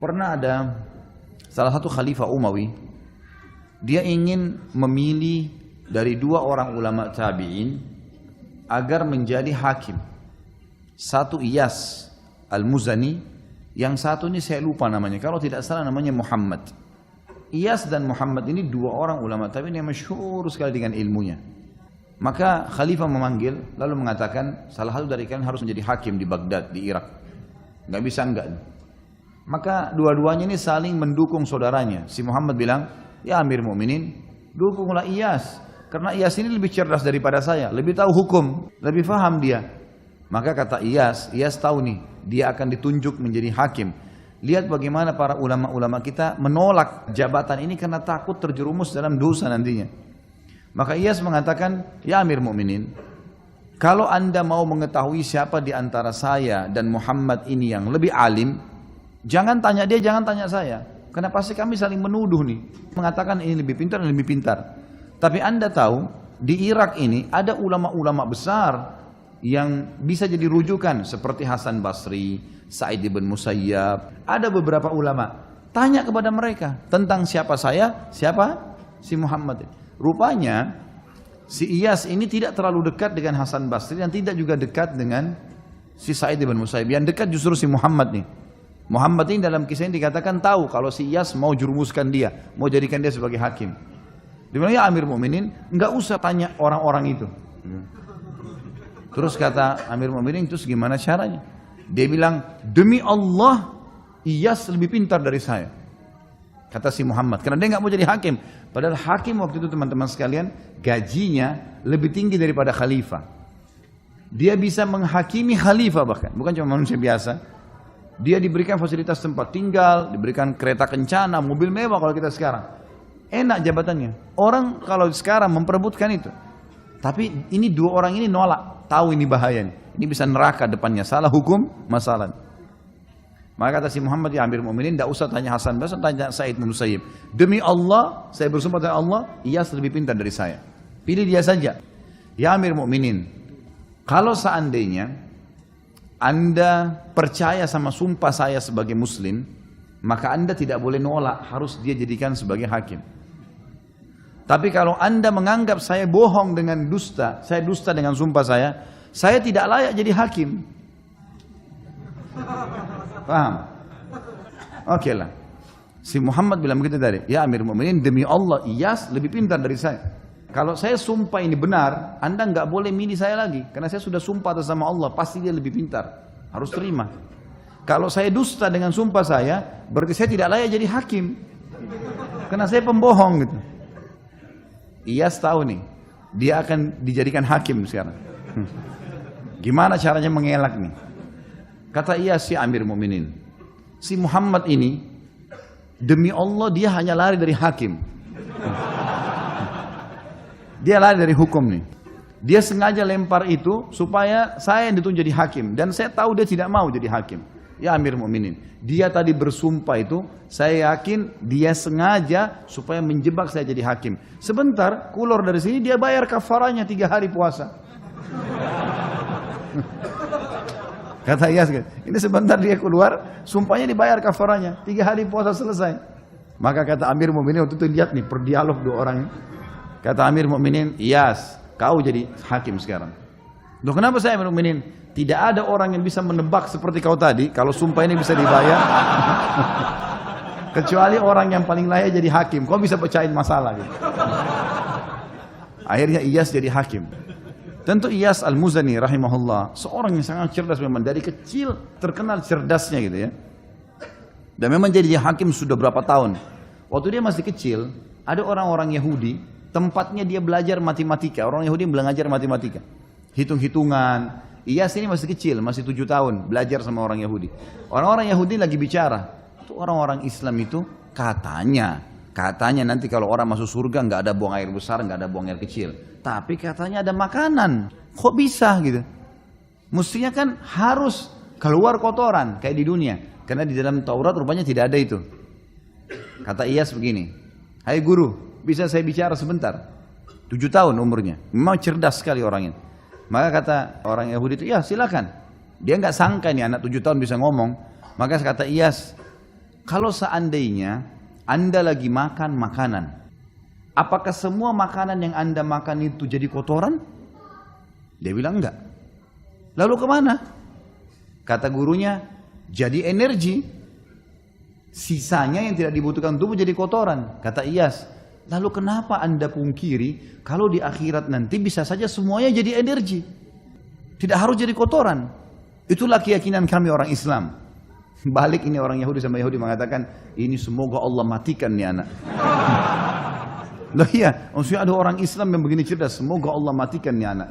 Pernah ada salah satu khalifah Umawi, dia ingin memilih dari dua orang ulama tabi'in agar menjadi hakim. Satu Iyas Al-Muzani, yang satu ini saya lupa namanya, kalau tidak salah namanya Muhammad. Iyas dan Muhammad ini dua orang ulama tabi'in yang masyhur sekali dengan ilmunya. Maka khalifah memanggil lalu mengatakan salah satu dari kalian harus menjadi hakim di Baghdad, di Irak. Nggak bisa enggak. Maka dua-duanya ini saling mendukung saudaranya. Si Muhammad bilang, ya Amir Mu'minin, dukunglah Iyas. Karena Iyas ini lebih cerdas daripada saya, lebih tahu hukum, lebih faham dia. Maka kata Iyas tahu nih, dia akan ditunjuk menjadi hakim. Lihat bagaimana para ulama-ulama kita menolak jabatan ini karena takut terjerumus dalam dosa nantinya. Maka Iyas mengatakan, ya Amir Mu'minin, kalau anda mau mengetahui siapa di antara saya dan Muhammad ini yang lebih alim, jangan tanya dia, jangan tanya saya. Karena pasti kami saling menuduh nih, mengatakan ini lebih pintar dan lebih pintar. Tapi anda tahu, di Irak ini ada ulama-ulama besar yang bisa jadi rujukan seperti Hasan Basri, Sa'id ibn Musayyab. Ada beberapa ulama. Tanya kepada mereka tentang siapa saya, siapa si Muhammad. Rupanya si Iyas ini tidak terlalu dekat dengan Hasan Basri dan tidak juga dekat dengan si Sa'id ibn Musayyab. Yang dekat justru si Muhammad nih. Muhammad ini dalam kisah ini dikatakan tahu kalau si Iyas mau jurumuskan dia, mau jadikan dia sebagai hakim. Dia bilang, ya Amir Mu'minin, enggak usah tanya orang-orang itu. Terus kata Amir Mu'minin, terus gimana caranya? Dia bilang, demi Allah, Iyas lebih pintar dari saya. Kata si Muhammad, karena dia enggak mau jadi hakim. Padahal hakim waktu itu teman-teman sekalian, gajinya lebih tinggi daripada khalifah. Dia bisa menghakimi khalifah bahkan, bukan cuma manusia biasa. Dia diberikan fasilitas tempat tinggal, diberikan kereta kencana, mobil mewah kalau kita sekarang. Enak jabatannya. Orang kalau sekarang memperebutkan itu. Tapi ini dua orang ini nolak. Tahu ini bahaya nih. Ini bisa neraka depannya. Salah hukum, masalah. Maka kata si Muhammad, ya Amir Mu'minin, tidak usah tanya Hasan Basri, tanya Sa'id bin Musayyib. Demi Allah, saya bersumpah dengan Allah, Iyas lebih pintar dari saya. Pilih dia saja. Ya Amir Mu'minin, kalau seandainya anda percaya sama sumpah saya sebagai muslim, maka anda tidak boleh nolak, harus dia jadikan sebagai hakim. Tapi kalau anda menganggap saya bohong dengan dusta, saya dusta dengan sumpah saya tidak layak jadi hakim. Paham? Oke lah. Si Muhammad bilang begitu tadi, ya Amir Mu'minin, demi Allah Iyas lebih pintar dari saya. Kalau saya sumpah ini benar, anda nggak boleh milih saya lagi. Karena saya sudah sumpah atas nama Allah, pasti dia lebih pintar. Harus terima. Kalau saya dusta dengan sumpah saya, berarti saya tidak layak jadi hakim. Karena saya pembohong gitu. Iyas tahu nih, dia akan dijadikan hakim sekarang. Gimana caranya mengelak nih? Kata Iyas, si Amir Mu'minin, si Muhammad ini, demi Allah dia hanya lari dari hakim. Dia lari dari hukum nih. Dia sengaja lempar itu supaya saya yang ditunjuk jadi hakim. Dan saya tahu dia tidak mau jadi hakim. Ya Amir Mu'minin, dia tadi bersumpah itu, saya yakin dia sengaja supaya menjebak saya jadi hakim. Sebentar, keluar dari sini dia bayar kafaranya 3 hari puasa. Kata Iyas, ini sebentar dia keluar, sumpahnya dibayar kafaranya, 3 hari puasa selesai. Maka kata Amir Mu'minin, waktu itu lihat nih, berdialog dua orang ini. Kata Amir Mu'minin, Iyas, kau jadi hakim sekarang. Loh kenapa saya Amir Mu'minin? Tidak ada orang yang bisa menebak seperti kau tadi, kalau sumpah ini bisa dibayar. Kecuali orang yang paling layak jadi hakim. Kau bisa pecahin masalah gitu. Akhirnya Iyas jadi hakim. Tentu Iyas Al-Muzani rahimahullah, seorang yang sangat cerdas memang. Dari kecil terkenal cerdasnya gitu ya. Dan memang jadi hakim sudah berapa tahun. Waktu dia masih kecil, ada orang-orang Yahudi, tempatnya dia belajar matematika. Orang Yahudi belajar matematika, hitung-hitungan. Iyas ini masih kecil, masih 7 tahun, belajar sama orang Yahudi. Orang-orang Yahudi lagi bicara. Itu orang-orang Islam itu katanya nanti kalau orang masuk surga nggak ada buang air besar, nggak ada buang air kecil. Tapi katanya ada makanan. Kok bisa gitu? Mestinya kan harus keluar kotoran kayak di dunia. Karena di dalam Taurat rupanya tidak ada itu. Kata Iyas begini, hai guru, bisa saya bicara sebentar? 7 tahun umurnya, memang cerdas sekali orangnya. Maka kata orang Yahudi itu, ya silakan. Dia nggak sangka nih anak 7 tahun bisa ngomong. Maka kata Iyas, kalau seandainya Anda lagi makan makanan, apakah semua makanan yang Anda makan itu jadi kotoran? Dia bilang enggak. Lalu kemana? Kata gurunya, jadi energi. Sisanya yang tidak dibutuhkan tubuh jadi kotoran. Kata Iyas, lalu kenapa Anda pungkiri kalau di akhirat nanti bisa saja semuanya jadi energi? Tidak harus jadi kotoran. Itulah keyakinan kami orang Islam. Balik ini orang Yahudi sama Yahudi mengatakan, ini semoga Allah matikan nih anak. Loh iya, maksudnya ada orang Islam yang begini cerdas, semoga Allah matikan nih anak.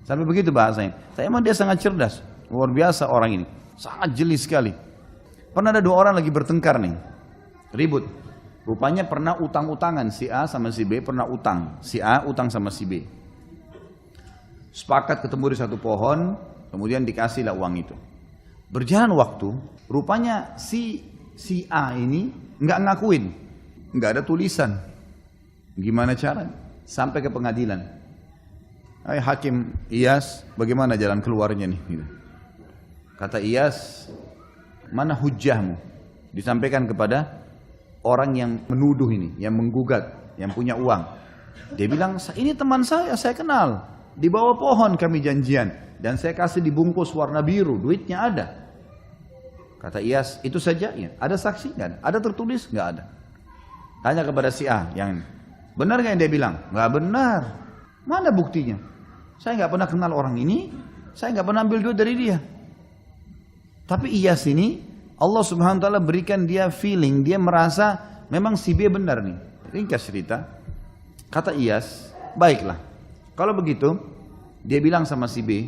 Sampai begitu bahasanya. Saya emang dia sangat cerdas, luar biasa orang ini. Sangat jeli sekali. Pernah ada 2 orang lagi bertengkar nih, ribut. Rupanya pernah utang-utangan, si A sama si B pernah utang. Si A utang sama si B. Sepakat ketemu di satu pohon, kemudian dikasihlah uang itu. Berjalan waktu, rupanya si A ini nggak ngakuin, nggak ada tulisan. Gimana caranya? Sampai ke pengadilan. Hai Hakim Iyas, bagaimana jalan keluarnya nih? Gitu. Kata Iyas, mana hujjahmu? Disampaikan kepada orang yang menuduh ini, yang menggugat, yang punya uang. Dia bilang, ini teman saya kenal. Di bawah pohon kami janjian. Dan saya kasih dibungkus warna biru, duitnya ada. Kata Iyas, itu saja? Ya. Ada saksi? Nggak ada. Ada tertulis? Nggak ada. Tanya kepada si A, yang benar nggak yang dia bilang? Nggak benar. Mana buktinya? Saya nggak pernah kenal orang ini. Saya nggak pernah ambil duit dari dia. Tapi Iyas ini, Allah Subhanahu Wa Taala berikan dia feeling, dia merasa memang si B benar nih. Ringkas cerita, kata Iyas, baiklah. Kalau begitu, dia bilang sama si B,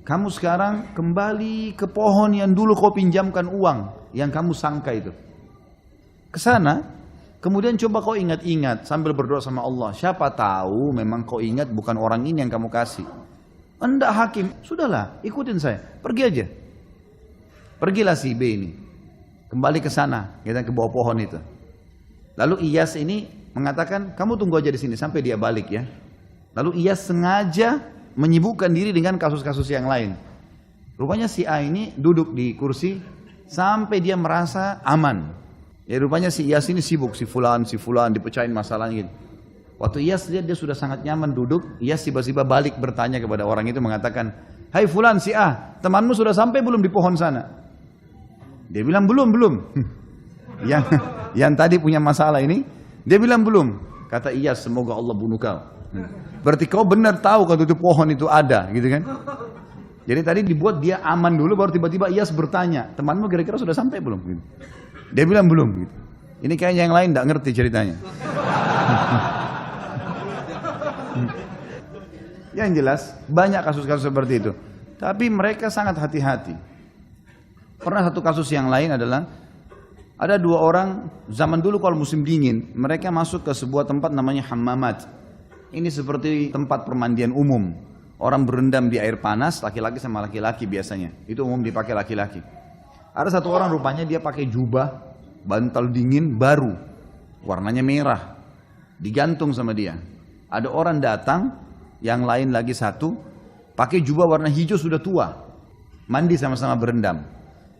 kamu sekarang kembali ke pohon yang dulu kau pinjamkan uang, yang kamu sangka itu. Kesana, kemudian coba kau ingat-ingat sambil berdoa sama Allah. Siapa tahu memang kau ingat bukan orang ini yang kamu kasih. Enggak Hakim, sudahlah, ikutin saya, pergi aja. Pergilah si B ini, kembali ke sana, kita ke bawah pohon itu. Lalu Iyas ini mengatakan, kamu tunggu aja di sini sampai dia balik ya. Lalu Iyas sengaja menyibukkan diri dengan kasus-kasus yang lain. Rupanya si A ini duduk di kursi sampai dia merasa aman. Ya rupanya si Iyas ini sibuk, si fulan dipecahin masalahnya gitu. Waktu Iyas lihat dia sudah sangat nyaman duduk, Iyas tiba-tiba balik bertanya kepada orang itu mengatakan, hai fulan si A, temanmu sudah sampai belum di pohon sana? Dia bilang belum. Yang tadi punya masalah ini, dia bilang belum. Kata Iyas, semoga Allah bunuh kau. Berarti kau benar tahu kalau itu pohon itu ada, gitu kan? Jadi tadi dibuat dia aman dulu, baru tiba-tiba Iyas bertanya, temanmu kira-kira sudah sampai belum? Gitu. Dia bilang belum. Gitu. Ini kayaknya yang lain tidak ngerti ceritanya. Yang jelas banyak kasus-kasus seperti itu. Tapi mereka sangat hati-hati. Pernah satu kasus yang lain adalah ada 2 orang zaman dulu kalau musim dingin mereka masuk ke sebuah tempat namanya hammamat. Ini seperti tempat permandian umum. Orang berendam di air panas, laki-laki sama laki-laki biasanya. Itu umum dipakai laki-laki. Ada satu orang rupanya dia pakai jubah, bantal dingin baru, warnanya merah, digantung sama dia. Ada orang datang, yang lain lagi satu, pakai jubah warna hijau sudah tua, mandi sama-sama berendam.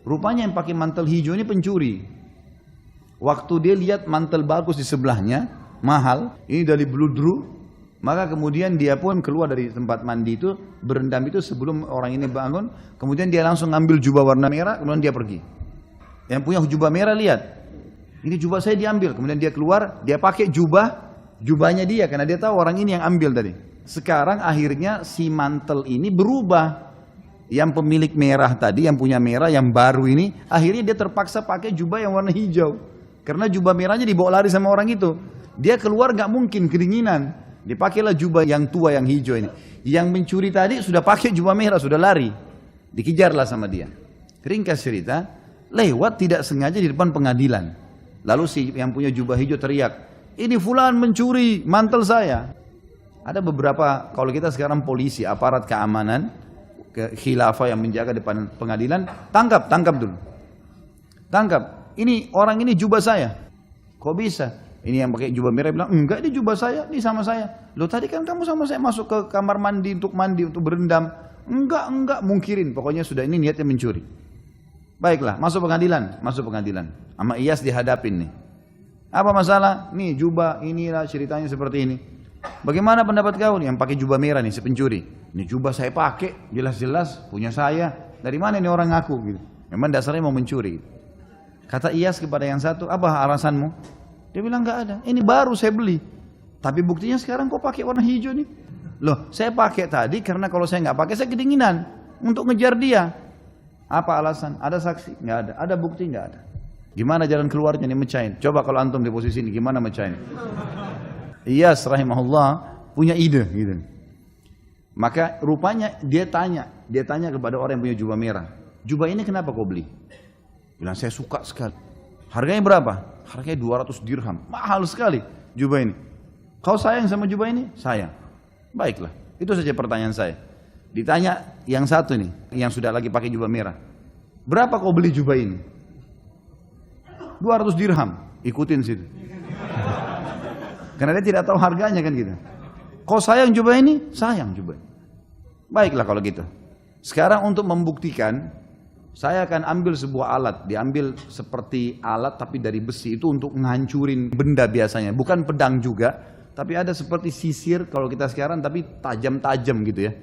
Rupanya yang pakai mantel hijau ini pencuri. Waktu dia lihat mantel bagus di sebelahnya, mahal, ini dari bludru, maka kemudian dia pun keluar dari tempat mandi itu, berendam itu sebelum orang ini bangun, kemudian dia langsung ngambil jubah warna merah, kemudian dia pergi. Yang punya jubah merah lihat, ini jubah saya diambil, kemudian dia keluar, dia pakai jubahnya dia, karena dia tahu orang ini yang ambil tadi. Sekarang akhirnya si mantel ini berubah. Yang pemilik merah tadi, yang punya merah, yang baru ini, akhirnya dia terpaksa pakai jubah yang warna hijau. Karena jubah merahnya dibawa lari sama orang itu. Dia keluar gak mungkin, kedinginan. Dipakailah jubah yang tua, yang hijau ini. Yang mencuri tadi sudah pakai jubah merah, sudah lari. Dikejarlah sama dia. Ringkas cerita, lewat tidak sengaja di depan pengadilan. Lalu si yang punya jubah hijau teriak, ini fulan mencuri mantel saya. Ada beberapa, kalau kita sekarang polisi, aparat keamanan, khilafah yang menjaga depan pengadilan, tangkap dulu. Tangkap. Ini orang ini jubah saya. Kok bisa? Ini yang pakai jubah merah bilang, enggak ini jubah saya, ini sama saya. Loh tadi kan kamu sama saya masuk ke kamar mandi, untuk berendam. Enggak, mungkirin. Pokoknya sudah ini niatnya mencuri. Baiklah, masuk pengadilan. sama Iyas dihadapin nih. Apa masalah? Nih jubah inilah ceritanya seperti ini. Bagaimana pendapat kau nih yang pakai jubah merah nih, si pencuri? Ini jubah saya pakai, jelas-jelas punya saya. Dari mana ini orang ngaku gitu? Memang dasarnya mau mencuri. Kata Iyas kepada yang satu, apa alasanmu? Dia bilang nggak ada. Ini baru saya beli. Tapi buktinya sekarang kok pakai warna hijau nih? Loh, saya pakai tadi karena kalau saya nggak pakai saya kedinginan untuk ngejar dia. Apa alasan? Ada saksi? Nggak ada. Ada bukti? Nggak ada. Gimana jalan keluarnya nih mecahin? Coba kalau antum di posisi ini gimana mecahin? Iyas rahimahullah punya ide gitu. Maka rupanya dia tanya kepada orang yang punya jubah merah. Jubah ini kenapa kau beli? Bilang saya suka sekali. Harganya berapa? Harganya 200 dirham. Mahal sekali jubah ini. Kau sayang sama jubah ini? Sayang. Baiklah. Itu saja pertanyaan saya. Ditanya yang satu nih, yang sudah lagi pakai jubah merah. Berapa kau beli jubah ini? 200 dirham. Ikutin situ. Karena dia tidak tahu harganya kan gitu. Kau sayang jubah ini? Sayang jubah. Baiklah kalau gitu. Sekarang untuk membuktikan, saya akan ambil sebuah alat. Diambil seperti alat tapi dari besi. Itu untuk menghancurin benda biasanya. Bukan pedang juga. Tapi ada seperti sisir kalau kita sekarang tapi tajam-tajam gitu ya.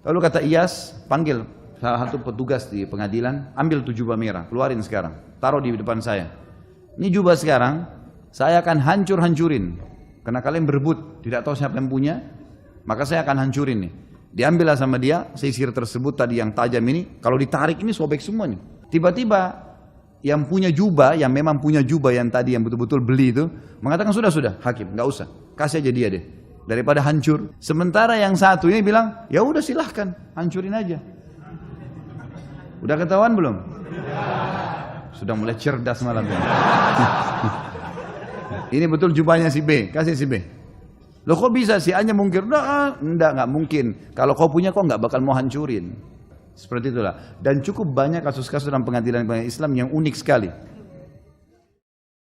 Lalu kata Iyas, panggil salah satu petugas di pengadilan. Ambil tuh jubah merah, keluarin sekarang. Taruh di depan saya. Ini jubah sekarang, saya akan hancur-hancurin. Karena kalian berebut, tidak tahu siapa yang punya. Maka saya akan hancurin nih. Diambillah sama dia sisir tersebut tadi yang tajam ini. Kalau ditarik ini sobek semuanya. Tiba-tiba yang punya jubah, yang memang punya jubah yang tadi yang betul-betul beli itu mengatakan sudah hakim, nggak usah, kasih aja dia deh daripada hancur. Sementara yang satu ini bilang ya udah silahkan hancurin aja. Udah ketahuan belum? Sudah mulai cerdas malam ini. Ini betul jubahnya si B, kasih si B. Loh kok bisa si A nya mungkir? Nggak mungkin. Kalau kau punya kok nggak bakal mau hancurin. Seperti itulah. Dan cukup banyak kasus-kasus dalam pengadilan Islam yang unik sekali.